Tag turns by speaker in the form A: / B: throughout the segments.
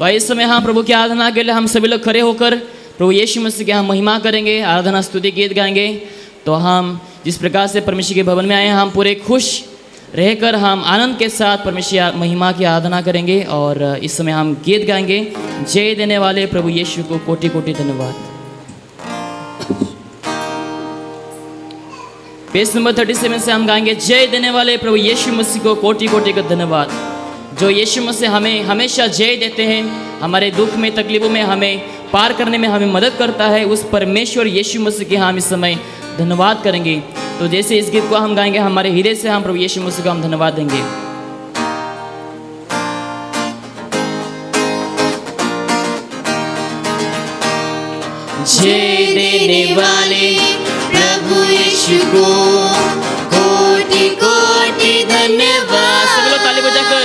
A: तो इस समय हम प्रभु की आराधना के लिए हम सभी लोग खड़े होकर प्रभु यीशु मसीह की हम महिमा करेंगे, आराधना स्तुति गीत गाएंगे। तो हम जिस प्रकार से परमेश्वर के भवन में आए हैं, हम पूरे खुश रहकर हम आनंद के साथ परमेश्वर महिमा की आराधना करेंगे। और इस समय हम गीत गाएंगे, जय देने वाले प्रभु यीशु को कोटि कोटि धन्यवाद। पेज नंबर 37 से हम गाएंगे, जय देने वाले प्रभु यीशु मसीह को कोटि कोटि का धन्यवाद। जो यीशु मसीह हमें हमेशा जय देते हैं, हमारे दुख में तकलीफों में हमें पार करने में हमें मदद करता है, उस परमेश्वर यीशु मसीह के हम इस समय धन्यवाद करेंगे। तो जैसे इस गीत को हम गाएंगे, हमारे हृदय से हम प्रभु यीशु मसीह को हम धन्यवाद देंगे।
B: जय देने वाले प्रभु यीशु को कोटि कोटि धन्यवाद।
A: सब लोग ताली बजाकर।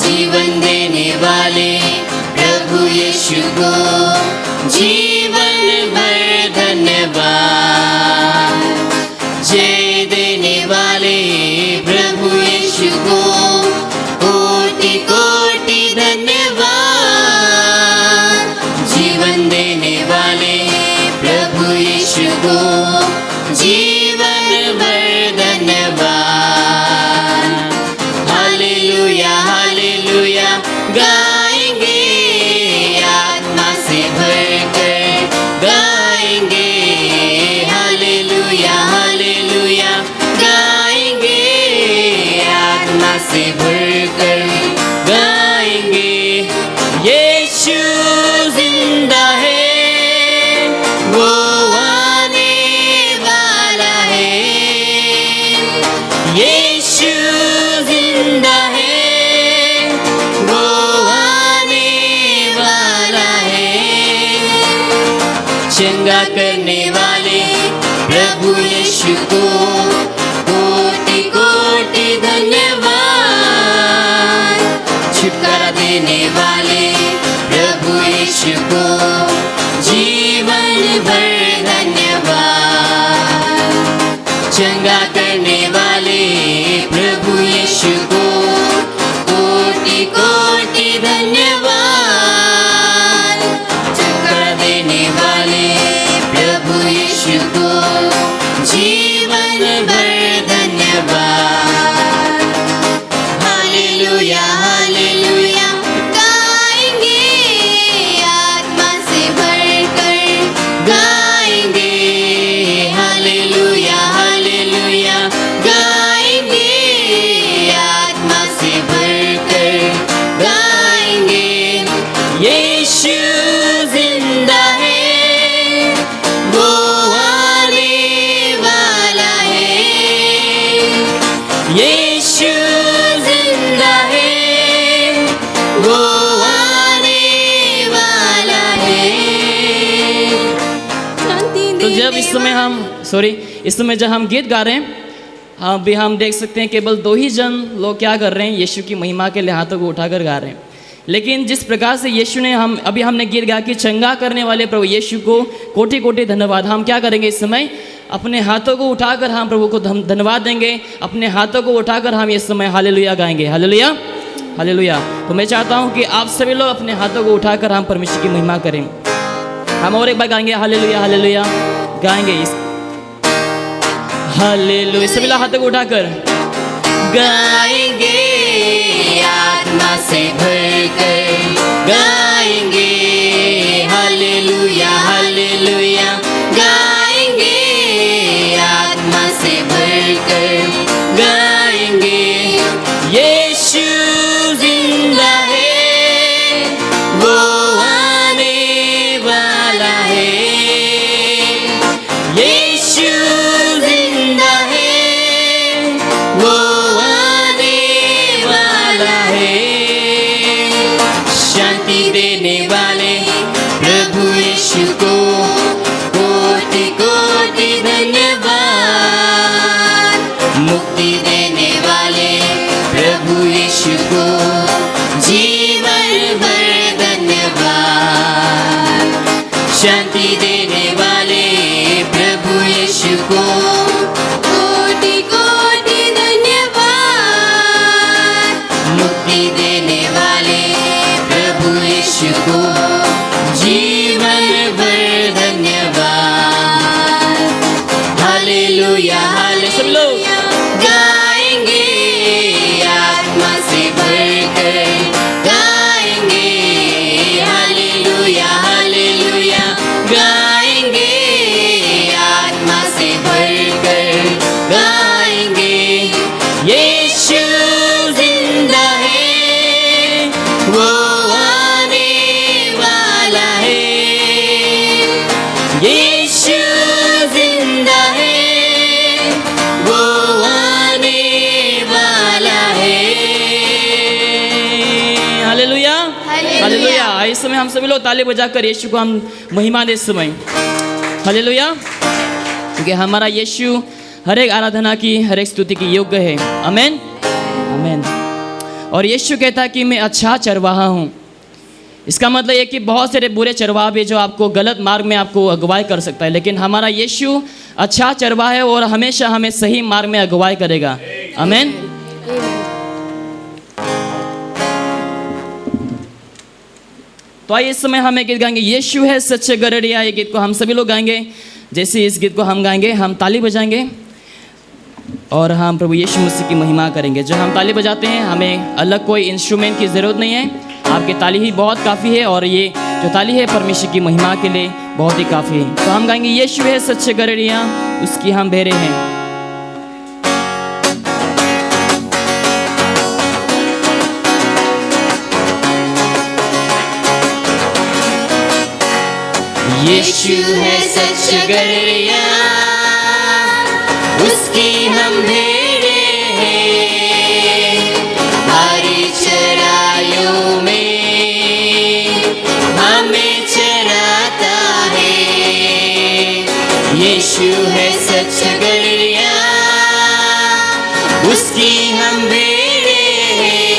B: जीवन देने वाले प्रभु यीशु को जीवन भर धन्यवाद। जय देने वाले प्रभु यीशु को कोटि कोटि धन्यवाद। जीवन देने वाले प्रभु यीशु को जीवन भर धन्यवाद। हालेलुया हालेलुया गाएंगे, आत्मा से भरकर गाएंगे। हालेलुया हालेलुया गाएंगे, आत्मा से भरकर गाएंगे। यीशु जिंदा है, वो आने वाला है। यीशु जिंदा है, वो आने वाला है। चंगा करने वाले प्रभु यीशु को कोटि कोटि धन्यवाद। छुटकारा देने वाले प्रभु यीशु को जीवन भर धन्यवाद। चंगा करने वाले प्रभु यीशु को कोटि कोटि धन्यवाद। छुटकारा देने वाले प्रभु यीशु को जीवन भर धन्यवाद। हालेलुया हालेलुया गाएंगे, आत्मा से भरकर गाएंगे। हालेलुया हालेलुया गाएंगे, आत्मा से भरकर गाएंगे। यीशु जिंदा है, वो आने वाला है। यीशु जिंदा है, वो आने वाला है।
A: तो जब इस समय जब हम गीत गा रहे हैं, अभी हम देख सकते हैं केवल 2 ही जन लोग क्या कर रहे हैं, यीशु की महिमा के लिए हाथों को उठाकर गा रहे हैं। लेकिन जिस प्रकार से यीशु ने हमने गीत गाया कि चंगा करने वाले प्रभु यीशु को कोटि कोटि धन्यवाद। हम क्या करेंगे इस समय, अपने हाथों को उठाकर हम प्रभु को धन्यवाद देंगे। अपने हाथों को उठाकर हम इस समय हालेलुया गाएंगे। Hallelujah hallelujah. तो मैं चाहता हूँ कि आप सभी लोग अपने हाथों को उठाकर हम परमेश्वर की महिमा करें। हम और एक बार गाएंगे, हालेलुया हालेलुया गाएंगे इस हालेलुया। सभी लोग हाथों को उठाकर
B: गाएंगे, आत्मा से भरकर गाएंगे। हालेलुया हालेलुया गाएंगे, आत्मा से भरकर गाएंगे। यीशु जिंदा है, वो आने वाला है। यीशु जिंदा है, वो आने वाला है। शांति देने वाले प्रभु यीशु को कोटि कोटि धन्यवाद। मुक्ति देने वाले प्रभु यीशु को जीवन भर धन्यवाद। शांति देने वाले प्रभु यीशु को कोटि कोटि धन्यवाद। मुक्ति देने वाले प्रभु यीशु को जीवन भर धन्यवाद। हालेलुया हालेलुया
A: सब लोग
B: गाएंगे आत्मा से भरकर गाएंगे। हालेलुया हालेलुया गाएंगे आत्मा से भरकर गाएंगे। यीशु जिंदा है, वो आने वाला है। यीशु जिंदा है, वो आने वाला है।
A: Hallelujah
B: hallelujah.
A: हालेलुया। इस समय हम सभी लोग ताली बजाकर यीशु को हम महिमा दे इस समय। हालेलुया। क्योंकि हमारा यीशु हर एक आराधना की, हर एक स्तुति की योग्य है। आमेन आमेन। और यीशु कहता है कि मैं अच्छा चरवाहा हूँ। इसका मतलब ये कि बहुत सारे बुरे चरवाहा भी जो आपको गलत मार्ग में आपको अगुवाई कर सकता है, लेकिन हमारा यीशु अच्छा चरवाहा है और हमेशा हमें सही मार्ग में अगुवाई करेगा। आमेन। तो आइए इस समय हम एक गीत गाएंगे, यीशु है सच्चे गड़रिया। ये गीत को हम सभी लोग गाएंगे। जैसे इस गीत को हम गाएंगे, हम ताली बजाएंगे और हम प्रभु यीशु मसीह की महिमा करेंगे। जब हम ताली बजाते हैं हमें अलग कोई इंस्ट्रूमेंट की ज़रूरत नहीं है, आपकी ताली ही बहुत काफ़ी है और ये जो ताली है परमेश्वर की महिमा के लिए बहुत ही काफ़ी है। तो हम गाएंगे, यीशु है सच्चे गड़रिया, उसकी हम भेड़े हैं।
B: यीशु है सच गड़रिया, उसकी हम भेड़े हैं। हरी चराइयों में हमें चराता है। यीशु है सच गड़रिया, उसकी हम भेड़े हैं।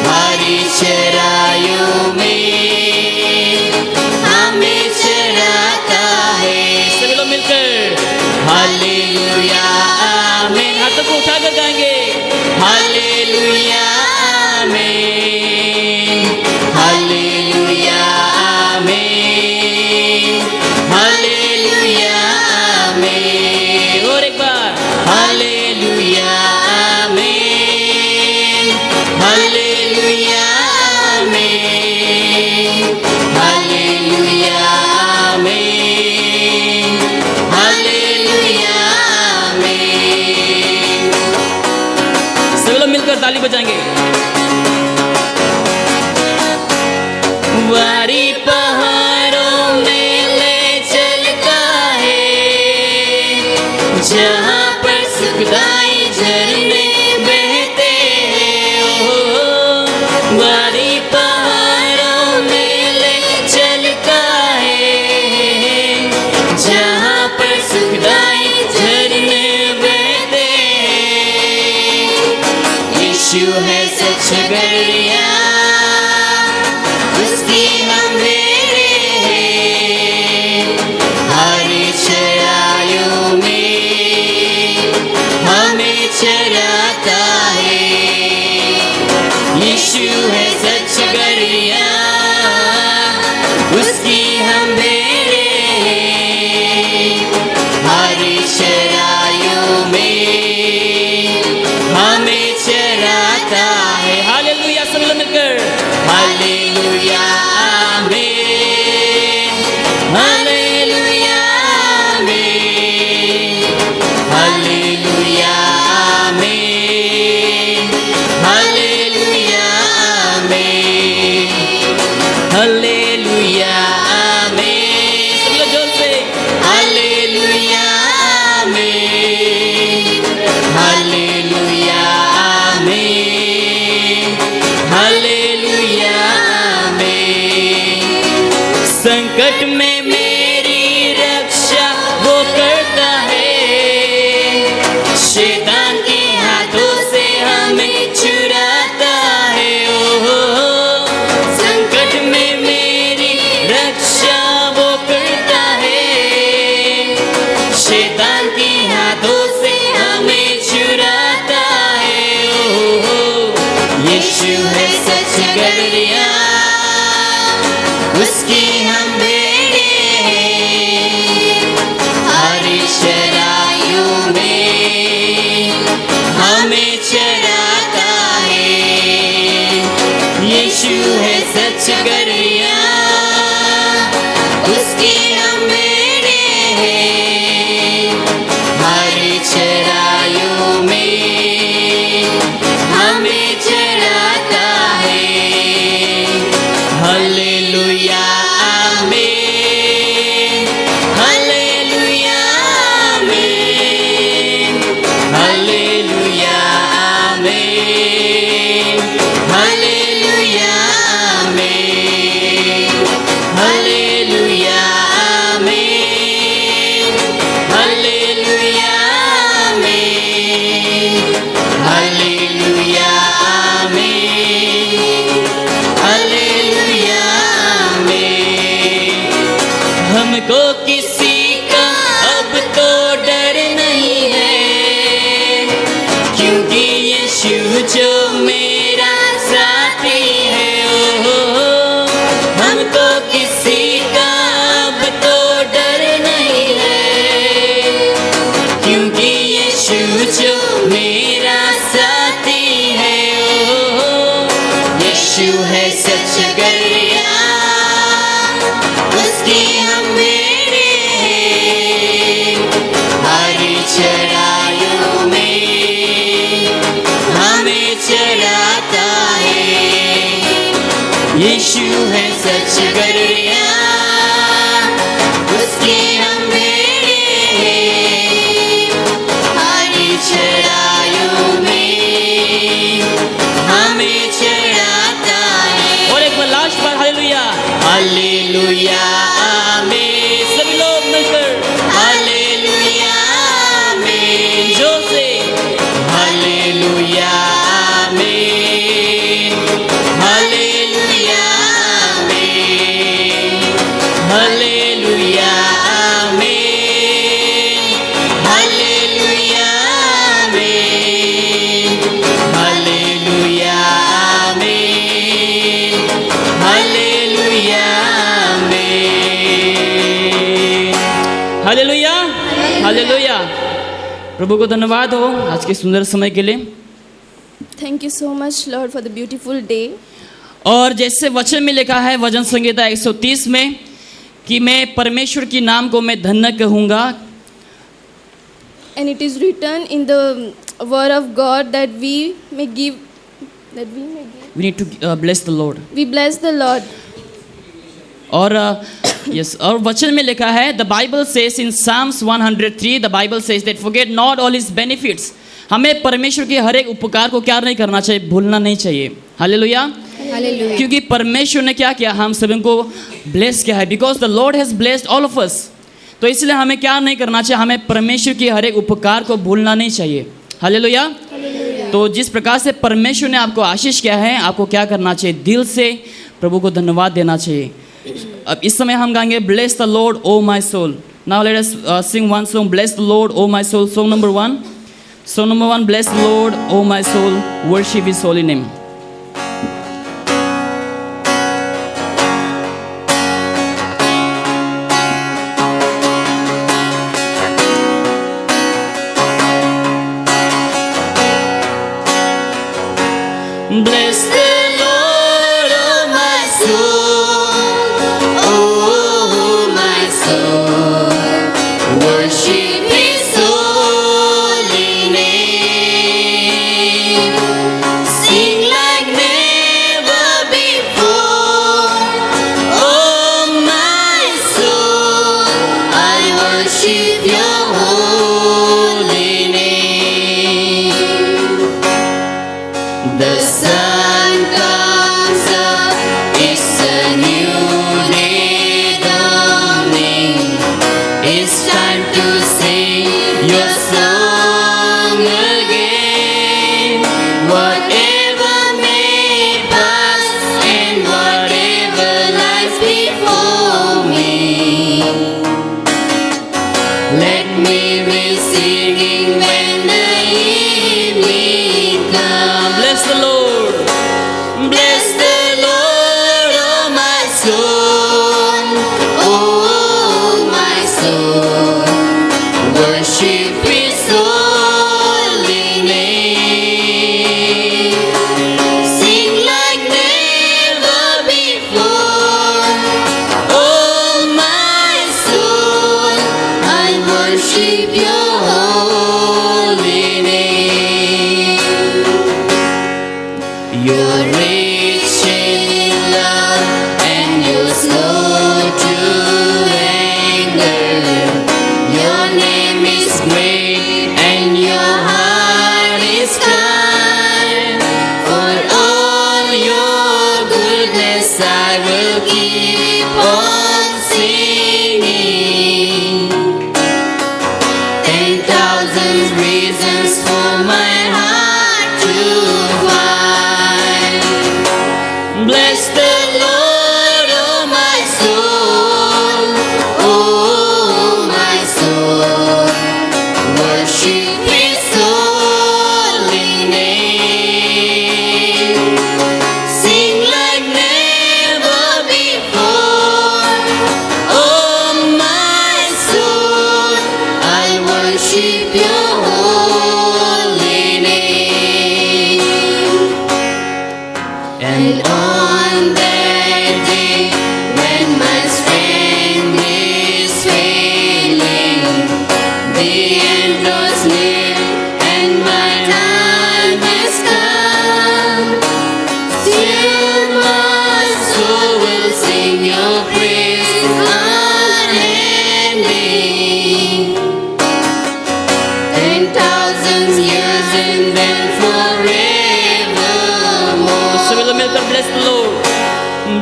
B: हरी चराइयों में हमें चराता है।
A: सभी लोग मिलकर
B: हालेलुया आमीन।
A: हाथों को उठाकर गाएंगे,
B: हालेलुया आमीन। हालेलुया आमीन। हालेलुया आमीन।
A: और एक बार
B: हालेलुया आमीन। हालेलुया आमीन। हालेलुया आमीन। हालेलुया आमीन।
A: सभी लोग मिलकर ताली बजाएंगे।
B: वारी पहाड़ों में ले चलता है, जहाँ पर सुखदाई झरने बहते हैं। ओ वारी पहाड़ों में ले चलता है, जहाँ पर सुखदाई झरने बहते हैं। यीशु है सच गड़रिया, उसकी हम भेड़े हैं। हरी चराइयों में हमें चराता है। यीशु है सच गड़रिया, उसकी हम भेड़े हैं। हरी चराइयों में हमें चराता है।
A: हालेलुया। सभी लोग मिलकर
B: हालेलुया आमीन। हालेलुया आमीन। हालेलुया आमीन। हालेलुया आमीन। हालेलुया आमीन।
A: सभी लोग जोर से
B: हालेलुया आमीन। हालेलुया आमीन। हालेलुया आमीन। संकट में मेरी रक्षा वो करता है, शैतान के हाथों से हमें छुड़ाता है। ओ संकट में मेरी रक्षा वो करता है, शैतान के हाथों से हमें छुड़ाता है। ओ यीशु है सच गड़रिया, उसकी हम बेड़े हैं। हरी चराइयों में हमें चराता है। यीशु है सच गरिया, उसकी हम बेड़े हैं। हरी चराइयों में हमें चराता है। हालेलुया आमीन, हालेलुया आमीन, हालेलुया आमीन, हालेलुया आमीन, हालेलुया आमीन, हालेलुया आमीन, हालेलुया आमीन, हालेलुया आमीन।
A: हमको किसी का अब तो डर नहीं है,
B: क्योंकि यीशु जो मेरा साथी है। ओ हमको किसी का अब तो डर नहीं है, क्योंकि यीशु जो मेरा साथी है। ओ यीशु है सच गरिया, उसकी हम बेड़े हैं। हरी चराइयों में हमें चराता है। यीशु है सच गरिया, उसकी हम बेड़े हैं। हरी चराइयों में हमें चराता है।
A: और एक बार लास्ट बार हालेलुया।
B: हालेलुया आमीन,
A: सभी लोग मिलकर
B: हालेलुया आमीन,
A: जोर से
B: हालेलुया आमीन, हालेलुया आमीन, हालेलुया आमीन, हालेलुया आमीन, हालेलुया आमीन, हालेलुया आमीन।
A: Hallelujah, hallelujah. प्रभु को धन्यवाद हो आज के सुंदर समय के लिए।
C: Thank you so much, Lord, for the beautiful day.
A: और जैसे वचन में लिखा है वचन संहिता 130 में कि मैं परमेश्वर की नाम को मैं धन्य कहूँगा।
C: And it is written in the word of God that we may give.
A: We need to bless the Lord.
C: We bless the Lord.
A: और यस और वचन में लिखा है the Bible says in Psalms 103 the Bible says that forget not all his benefits. हमें परमेश्वर के हर एक उपकार को क्या नहीं करना चाहिए, भूलना नहीं चाहिए। हालेलुया।
C: Hallelujah.
A: क्योंकि परमेश्वर ने क्या किया, हम सभी को ब्लेस किया है। Because the Lord has blessed all of us. तो इसलिए हमें क्या नहीं करना चाहिए, हमें परमेश्वर की हर एक उपकार को भूलना नहीं चाहिए। हालेलुया। तो जिस प्रकार से परमेश्वर ने आपको आशीष किया है, आपको क्या करना चाहिए, दिल से प्रभु को धन्यवाद देना चाहिए। अब इस समय हम गाएंगे bless the Lord O my soul. Now let us sing one song, bless the Lord O my soul. Song number 1, bless the Lord O my soul, worship his holy name.
B: Bless the Lord, oh my soul, oh my soul, worship His holy name. Sing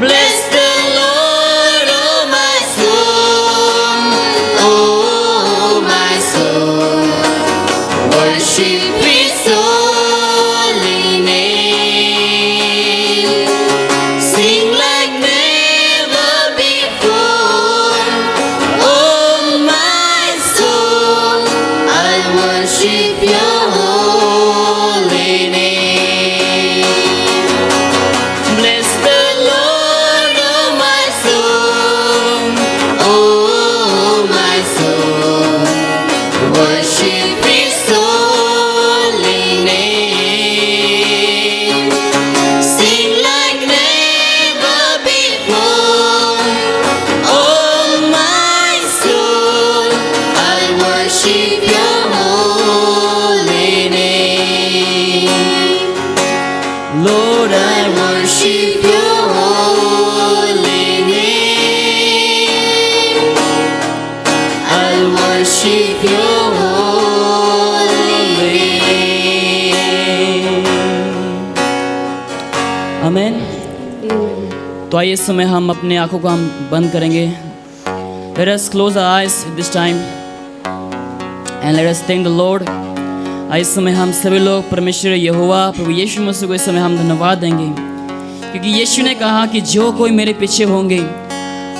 B: Bless the Lord, oh my soul, oh my soul. Worship His holy name. Sing like never before, oh my soul. I worship Your holy name. Bless the Lord, oh my soul, oh my soul. Worship His holy name. Sing like never before, oh my soul. I worship Your holy name. Lord, I worship Your holy name. I worship Your holy name.
A: आमेन। तो आइए इस समय हम अपने आंखों को हम बंद करेंगे। Let us close our eyes this time and let us thank the Lord। आइए इस समय हम सभी लोग परमेश्वर यहोवा प्रभु यीशु मसीह को इस समय हम धन्यवाद देंगे, क्योंकि यीशु ने कहा कि जो कोई मेरे पीछे होंगे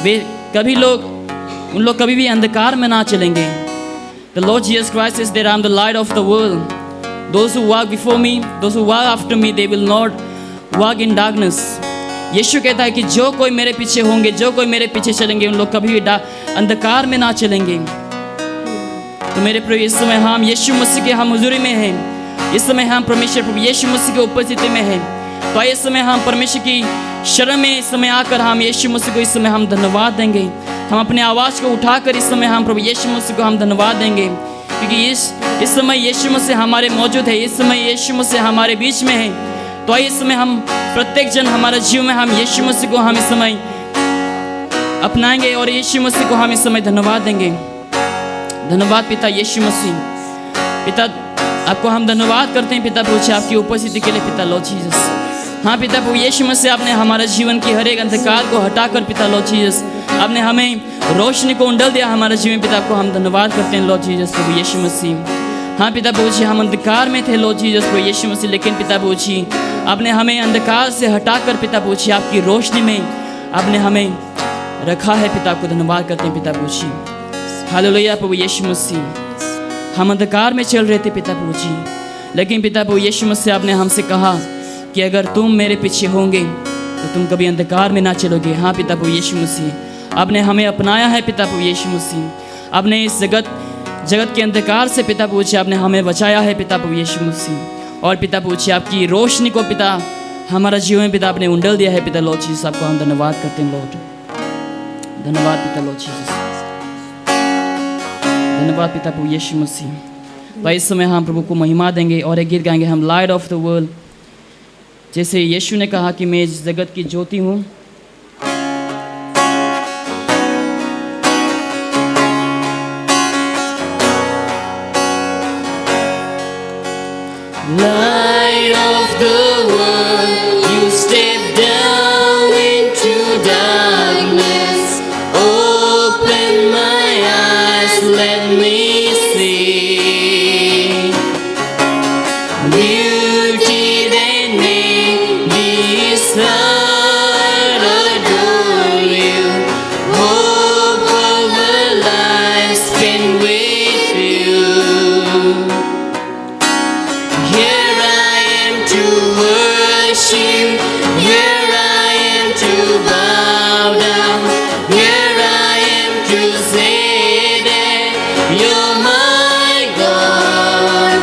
A: वे उन लोग कभी भी अंधकार में ना चलेंगे। The Lord Jesus Christ says that I am the light of the world. Those who walk before me, those who walk after me, they will not walk in darkness। यीशु कहता है कि जो कोई मेरे पीछे होंगे, जो कोई मेरे पीछे चलेंगे, उन लोग कभी भी अंधकार में ना चलेंगे। तो मेरे प्रभु इस समय हम यीशु मसीह के हम हुजूरी में हैं। इस समय हम परमेश्वर प्रभु यीशु मसीह के उपस्थिति में हैं। तो आइए इस समय हम परमेश्वर की शरण में इस समय आकर हम यीशु मसीह को इस समय हम धन्यवाद देंगे। हम अपने आवाज़ को उठाकर इस समय हम प्रभु यीशु मसीह को हम धन्यवाद देंगे, क्योंकि इस समय यीशु मसीह हमारे मौजूद है। इस समय यीशु मसीह हमारे बीच में है। तो आइए इस समय हम प्रत्येक जन हमारे जीवन में हम यीशु मसीह को हम इस समय अपनाएंगे और यीशु मसीह को हम इस समय धन्यवाद देंगे। धन्यवाद पिता यीशु मसीह। पिता आपको हम धन्यवाद करते हैं पिता प्रभु आपकी उपस्थिति के लिए पिता लॉर्ड जीसस। हाँ पिता प्रभु यीशु मसीह आपने हमारे जीवन की हर एक अंधकार को हटाकर पिता लॉर्ड जीसस आपने हमें रोशनी को उंडल दिया हमारे जीवन। पिता आपको हम धन्यवाद करते हैं लॉर्ड जीसस प्रभु यीशु मसीह। हाँ पिता प्रभु जी हम अंधकार में थे लॉर्ड जीसस प्रभु यीशु मसीह, लेकिन पिता प्रभु जी आपने हमें अंधकार से हटाकर पिता प्रभु जी आपकी रोशनी में आपने हमें रखा है। पिता आपको धन्यवाद करते हैं पिता प्रभु जी। हालेलुया प्रभु यीशु मसीह। हम अंधकार में चल रहे थे पिता प्रभु जी, लेकिन पिता प्रभु यीशु मसीह आपने हमसे कहा कि अगर तुम मेरे पीछे होंगे तो तुम कभी अंधकार में ना चलोगे। हाँ पिता प्रभु यीशु मसीह आपने हमें अपनाया है पिता प्रभु यीशु मसीह। आपने इस जगत के अंधकार से पिता प्रभु जी आपने हमें बचाया है पिता प्रभु यीशु मसीह। और पिता प्रभु जी आपकी रोशनी को पिता हमारा जीवन पिता आपने उंडल दिया है पिता लॉर्ड जीसस। आपको हम धन्यवाद करते हैं लॉर्ड। धन्यवाद पिता लॉर्ड जीसस। धन्यवाद पिता प्रभु यीशु मसीह। भाई इस समय हम प्रभु को महिमा देंगे और एक गीत गाएंगे हम लाइट ऑफ द वर्ल्ड। जैसे यीशु ने कहा कि मैं इस जगत की ज्योति हूँ।
B: Light of the world, you step down into darkness. Open my eyes, let me see beauty that made this heart adore you. Hope of a life spent with you. Here I am to worship, here I am to bow down, here I am to say that you're my God.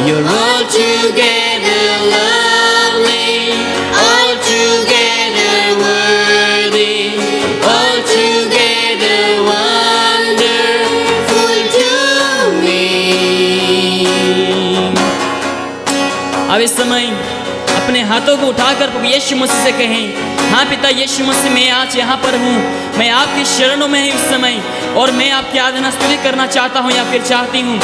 B: You're altogether lovely, altogether worthy, altogether wonderful to me.
A: अब इस समय अपने हाथों को उठाकर प्रभु यीशु मसीह से कहें, हाँ पिता यीशु मसीह मैं आज यहाँ पर हूँ, मैं आपकी शरणों में हूँ इस समय और मैं आपकी आराधना स्तुति करना चाहता हूँ या फिर चाहती हूँ।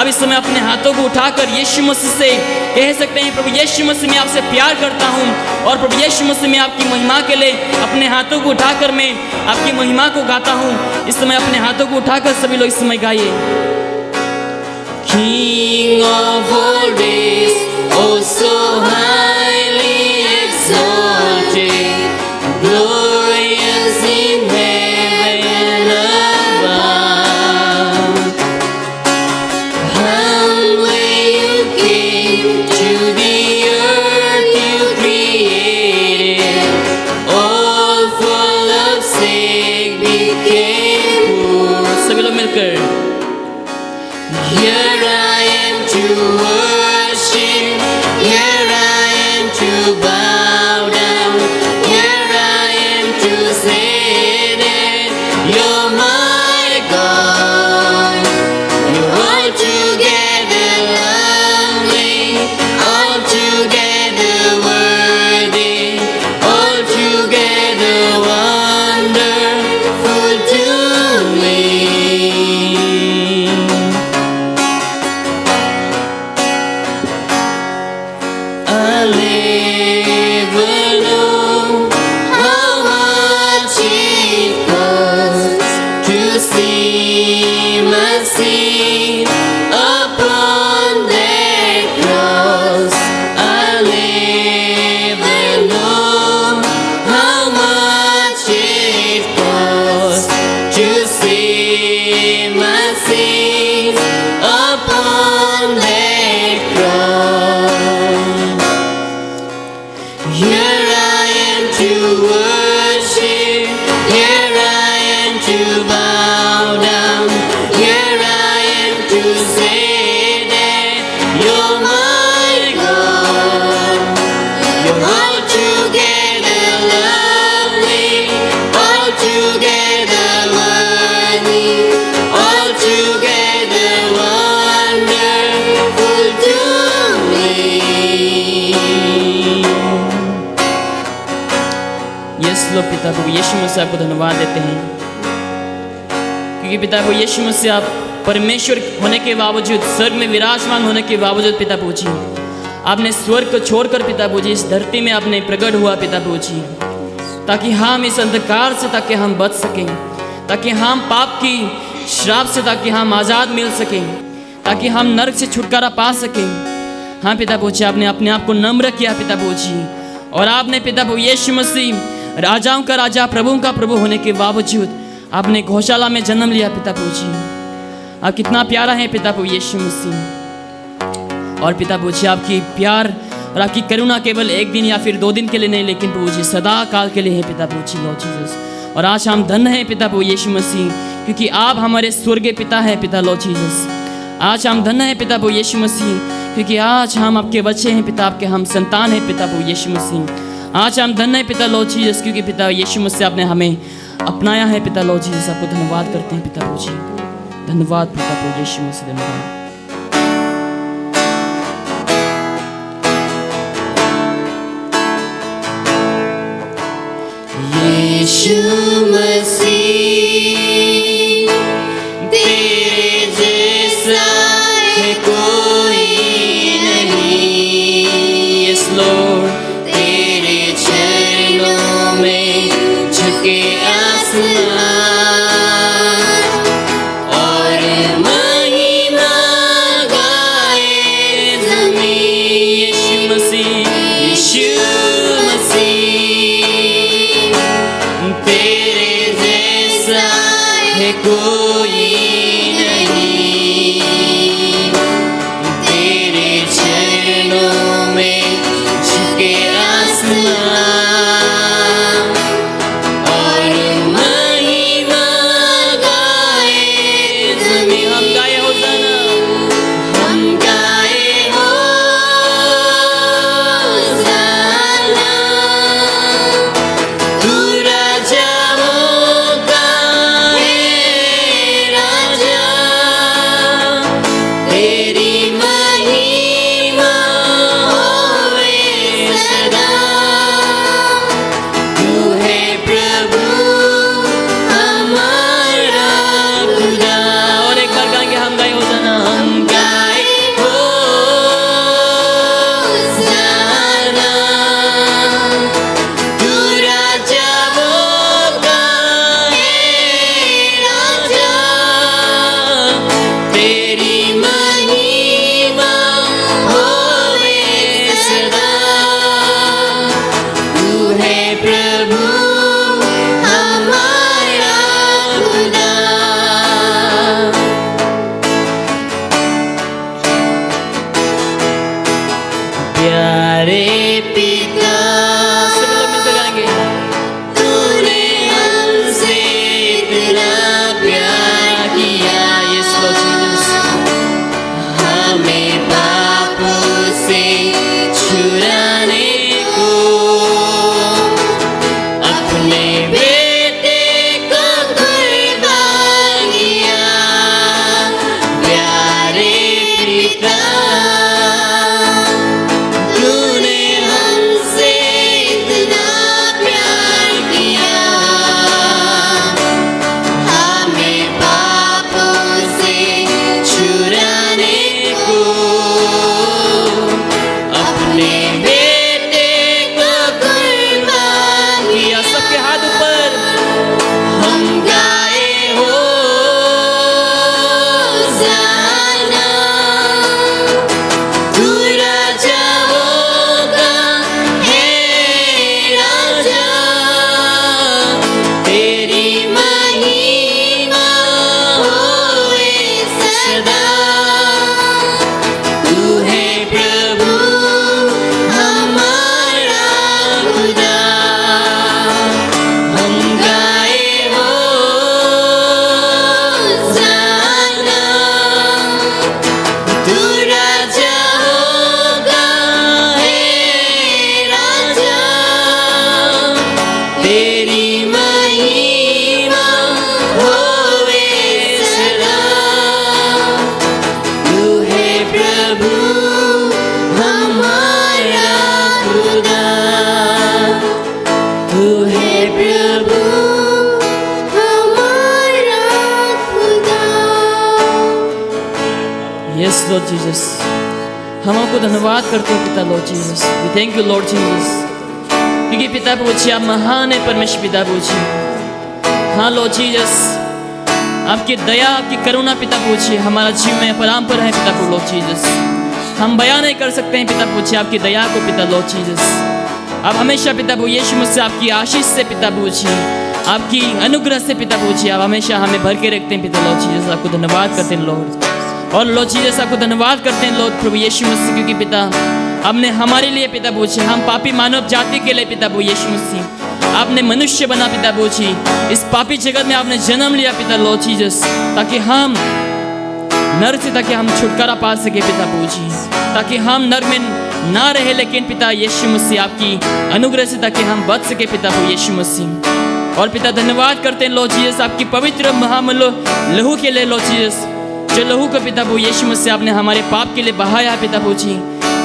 A: अब इस समय अपने हाथों को उठाकर यीशु मसीह से कह सकते हैं प्रभु यीशु मसीह मैं आपसे प्यार करता हूँ और प्रभु यीशु मसीह मैं आपकी महिमा के लिए अपने हाथों को उठाकर मैं आपकी महिमा को गाता हूँ। इस समय अपने हाथों को उठाकर सभी लोग इस समय गाइए।
B: King of all days, oh so highly exalted, glorious in heaven above. Humbly you came to the earth you created, all for love's sake became poor.
A: सभी लोग मिलकर
B: Here I am to worship, here I am to bow down, here I am to say that you're my God. You're altogether lovely, altogether worthy, altogether wonderful to me. I'll never know how much it costs to see my sin upon that cross. I'll never know how much it costs to see my sin upon that cross. Here I am to worship, here I am to bow down, here I am to say that you're my God. You're altogether lovely, altogether worthy, altogether wonderful to me.
A: Yes Lord पिता प्रभु यीशु मसीह आपको धन्यवाद देते हैं क्योंकि पिता प्रभु यीशु मसीह आप परमेश्वर होने के बावजूद स्वर्ग में विराजमान होने के बावजूद पिता प्रभु जी आपने स्वर्ग को छोड़कर पिता प्रभु जी इस धरती में आपने प्रकट हुआ पिता प्रभु जी ताकि हम इस अंधकार से ताकि हम बच सकें, ताकि हम पाप की श्राप से ताकि हम आज़ाद मिल सकें, ताकि हम नरक से छुटकारा पा सकें। हाँ पिता प्रभु जी आपने अपने आप को नम्र किया पिता प्रभु जी और आपने पिता प्रभु यीशु मसीह राजाओं का राजा प्रभुओं का प्रभु होने के बावजूद आपने गौशाला में जन्म लिया पिता प्रभु जी। आप कितना प्यारा है पिता प्रभु यीशु मसीह और पिता प्रभु जी आपकी प्यार और आपकी करुणा केवल एक दिन या फिर 2 दिन के लिए नहीं लेकिन प्रभु जी सदा काल के लिए है पिता प्रभु जी लॉर्ड जीसस। और आज हम धन्य हैं पिता प्रभु यीशु मसीह क्योंकि आप हमारे स्वर्गीय पिता हैं पिता लॉर्ड जीसस। आज हम धन्य हैं पिता प्रभु यीशु मसीह क्योंकि आज हम आपके बच्चे हैं पिता, आपके हम संतान हैं पिता प्रभु यीशु मसीह। आज हम धन्य हैं पिता लॉर्ड जीसस क्योंकि पिता यीशु मसीह आपने हमें अपनाया है पिता लॉर्ड जीसस। आपको धन्यवाद करते हैं पिता प्रभु जी, धन्यवाद पिता प्रभु यीशु मसीह, धन्यवाद।
B: यीशु मसीह तेरे जैसा है कोई नहीं।
A: यस लॉर्ड
B: तेरे चरणों में झुके आसमान और महिमा गाए ज़मीन।
A: यीशु मसीह,
B: यीशु मसीह तेरे जैसा है कोई नहीं। तेरे चरणों में झुके आसमान और महिमा अपने बेटे को कुर्बान किया, प्यारे पिता तूने हमसे इतना प्यार किया, हमें पापों से छुड़ाने को अपने बेटे को कुर्बान किया।
A: सबके हाथ ऊपर।
B: हम गाए हो जाना, तू राजा होगा, हे राजा, तेरी महिमा होए सदा। तू है प्रभु हमारा खुदा, हम गाए हो जाना, तू राजा होगा, हे राजा, तेरी महिमा होए सदा। तू है प्रभु हमारा खुदा, तू है प्रभु हमारा खुदा।
A: यस लॉर्ड जीसस, हम आपको धन्यवाद करते हैं पिता Lord Jesus. We thank you Lord Jesus, क्योंकि पिता प्रभु जी आप महान है परमेश्वर पिता प्रभु जी। हाँ लॉर्ड जीसस, आपकी दया आपकी करुणा पिता प्रभु जी हमारा जीवन में अपराम्पर है पिता प्रभु लॉर्ड जीसस। हम बयान नहीं कर सकते हैं पिता प्रभु जी आपकी दया को पिता लॉर्ड जीसस। आप हमेशा पिता प्रभु यीशु मसीह आपकी आशीष से पिता प्रभु जी, आपकी अनुग्रह से पिता प्रभु जी आप हमेशा हमें भर के रखते हैं पिता लॉर्ड जीसस। आपको धन्यवाद करते हैं लॉर्ड। और लॉर्ड जीसस आपको धन्यवाद करते हैं लॉर्ड प्रभु यीशु मसीह, क्योंकि पिता आपने हमारे लिए पिता प्रभु जी, हम पापी मानव जाति के लिए पिता प्रभु यीशु मसीह आपने मनुष्य बना पिता प्रभु जी। इस पापी जगत में आपने जन्म लिया पिता लॉर्ड जीसस, ताकि हम नर से ताकि हम छुटकारा पा सके पिता प्रभु जी, ताकि हम नर में ना रहे, लेकिन पिता यीशु मसीह आपकी अनुग्रह से ताकि हम बच सके पिता प्रभु यीशु मसीह। और पिता धन्यवाद करते हैं लॉर्ड जीसस आपकी पवित्र महामूल्य लहू के लिए लॉर्ड जीसस, जो लहू को पिता प्रभु यीशु मसीह आपने हमारे पाप के लिए बहाया पिता प्रभु जी,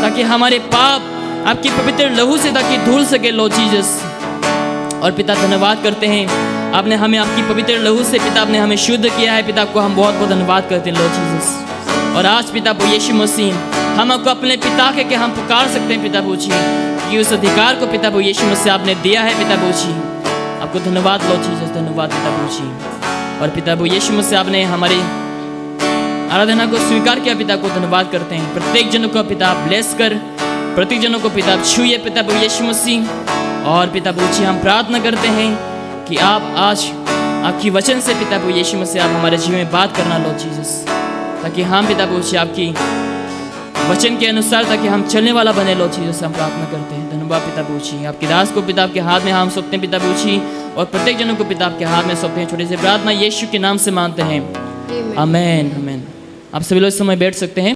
A: ताकि हमारे पाप आपकी पवित्र लहू से ताकि धुल सके लॉर्ड जीसस। और पिता धन्यवाद करते हैं आपने हमें आपकी पवित्र लहू से पिता आपने हमें शुद्ध किया है पिता, को हम बहुत बहुत धन्यवाद करते हैं लॉर्ड जीसस। और आज पिता प्रभु यीशु मसीह हम आपको अपने पिता के हम पुकार सकते हैं पिता प्रभु जी, कि उस अधिकार को पिता प्रभु यीशु मसीह आपने दिया है पिता प्रभु जी। आपको धन्यवाद लॉर्ड जीसस, धन्यवाद पिता प्रभु जी। और पिता प्रभु यीशु मसीह आपने हमारी आराधना को स्वीकार किया पिता, को धन्यवाद करते हैं। प्रत्येक जनों को पिता ब्लेस कर, प्रत्येक जनों को पिता छूए पिता प्रभु यीशु मसीह। और पिता प्रभु जी हम प्रार्थना करते हैं कि आप आज आपकी वचन से पिता प्रभु यीशु मसीह आप हमारे जीवन में बात करना लॉर्ड जीसस, ताकि हम पिता प्रभु जी आपकी वचन के अनुसार ताकि हम चलने वाला बने लॉर्ड जीसस। हम प्रार्थना करते हैं। धन्यवाद पिता प्रभु जी। आपकी दास को पिता आपके हाथ में हम सौंपते हैं पिता प्रभु जी, और प्रत्येक जनों को पिता आपके हाथ में सौंपते हैं। छोटी सी प्रार्थना यीशु के नाम से मांगते हैं, आमेन आमेन। आप सभी लोग इस समय बैठ सकते हैं।